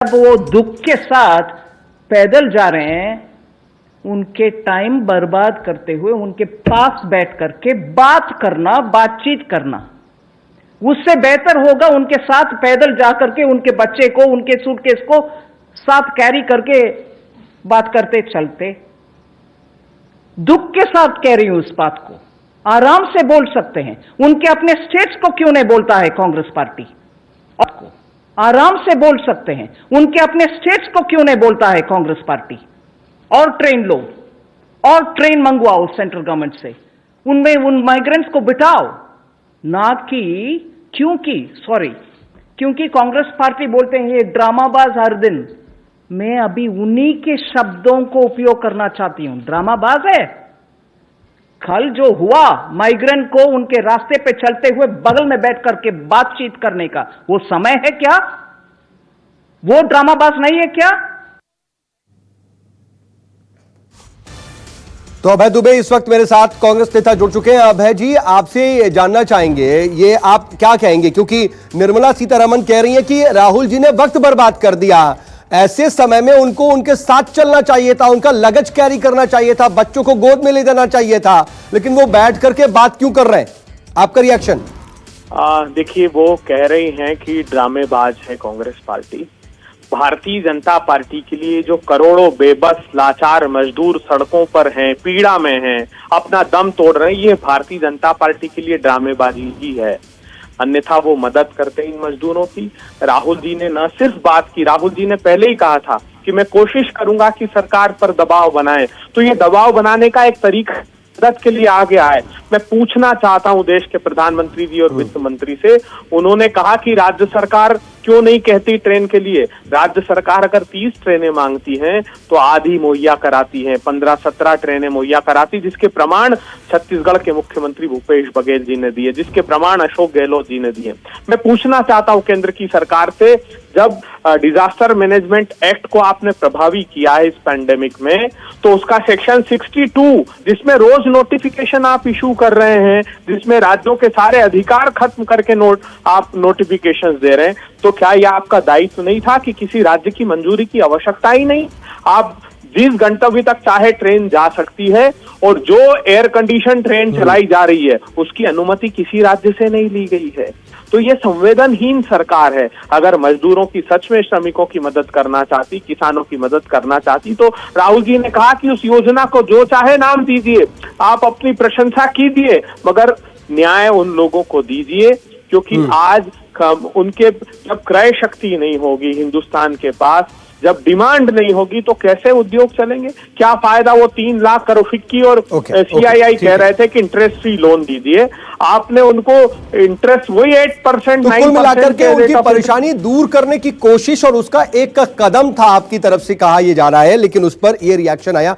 अब वो दुख के साथ पैदल जा रहे हैं, उनके टाइम बर्बाद करते हुए उनके पास बैठ करके बातचीत करना उससे बेहतर होगा उनके साथ पैदल जाकर के उनके बच्चे को, उनके सूटकेस को साथ कैरी करके बात करते चलते। दुख के साथ कह रही हूं इस बात को, आराम से बोल सकते हैं। उनके अपने स्टेट्स को क्यों नहीं बोलता है कांग्रेस पार्टी? को आराम से बोल सकते हैं, उनके अपने स्टेट्स को क्यों नहीं बोलता है कांग्रेस पार्टी? और ट्रेन लो, और ट्रेन मंगवाओ सेंट्रल गवर्नमेंट से, उनमें उन माइग्रेंट्स को बिठाओ। ना कि क्योंकि कांग्रेस पार्टी बोलते हैं ये ड्रामाबाज हर दिन। मैं अभी उन्हीं के शब्दों को उपयोग करना चाहती हूं। ड्रामाबाज है। कल जो हुआ माइग्रेंट को उनके रास्ते पे चलते हुए बगल में बैठ करके बातचीत करने का, वो समय है क्या? वो ड्रामाबाज नहीं है क्या? तो अभय दुबे इस वक्त मेरे साथ कांग्रेस नेता जुड़ चुके हैं। अभय जी, आपसे जानना चाहेंगे, ये आप क्या कहेंगे, क्योंकि निर्मला सीतारमण कह रही हैं कि राहुल जी ने वक्त बर्बाद कर दिया। ऐसे समय में उनको उनके साथ चलना चाहिए था, उनका लगेज कैरी करना चाहिए था, बच्चों को गोद में ले जाना चाहिए था, लेकिन वो बैठ करके बात क्यों कर रहे हैं? आपका रिएक्शन? देखिए, वो कह रही हैं कि ड्रामेबाज है कांग्रेस पार्टी। भारतीय जनता पार्टी के लिए जो करोड़ों बेबस लाचार मजदूर सड़कों पर हैं, पीड़ा में हैं, अपना दम तोड़ रहे हैं, ये भारतीय जनता पार्टी के लिए ड्रामेबाजी ही है। अन्यथा वो मदद करते इन मजदूरों की। राहुल जी ने न सिर्फ बात की, राहुल जी ने पहले ही कहा था कि मैं कोशिश करूंगा कि सरकार पर दबाव बनाए। तो ये दबाव बनाने का एक तरीका मदद के लिए आ गया है। मैं पूछना चाहता हूं देश के प्रधानमंत्री जी और वित्त मंत्री से, उन्होंने कहा कि राज्य सरकार क्यों नहीं कहती ट्रेन के लिए? राज्य सरकार अगर 30 ट्रेनें मांगती हैं तो आधी मुहैया कराती है, 15-17 ट्रेनें मुहैया कराती, जिसके प्रमाण छत्तीसगढ़ के मुख्यमंत्री भूपेश बघेल जी ने दिए, जिसके प्रमाण अशोक गहलोत जी ने दिए। मैं पूछना चाहता हूं केंद्र की सरकार से, जब डिजास्टर मैनेजमेंट एक्ट को आपने प्रभावी किया है इस पैंडेमिक में, तो उसका सेक्शन 62 जिसमें रोज नोटिफिकेशन आप इशू कर रहे हैं, जिसमें राज्यों के सारे अधिकार खत्म करके आप नोटिफिकेशंस दे रहे हैं, तो क्या यह आपका दायित्व नहीं था कि किसी राज्य की मंजूरी की आवश्यकता ही नहीं? आप जिस गंतव्य तक चाहे ट्रेन जा सकती है, और जो एयर कंडीशन ट्रेन चलाई जा रही है उसकी अनुमति किसी राज्य से नहीं ली गई है। तो ये संवेदनहीन सरकार है। अगर मजदूरों की, सच में श्रमिकों की मदद करना चाहती, किसानों की मदद करना चाहती, तो राहुल जी ने कहा कि उस योजना को जो चाहे नाम दीजिए, आप अपनी प्रशंसा कीजिए, मगर न्याय उन लोगों को दीजिए, क्योंकि आज उनके जब क्रय शक्ति नहीं होगी हिंदुस्तान के पास, जब डिमांड नहीं होगी, तो कैसे उद्योग चलेंगे? क्या फायदा वो 3 लाख करोड़? फिक्की और CII कह रहे थे कि इंटरेस्ट फ्री लोन दीजिए, आपने उनको इंटरेस्ट वही 8%, तो कुल मिलाकर के उनकी परेशानी दूर करने की कोशिश और उसका एक कदम था आपकी तरफ से, कहा यह जा रहा है, लेकिन उस पर यह रिएक्शन आया।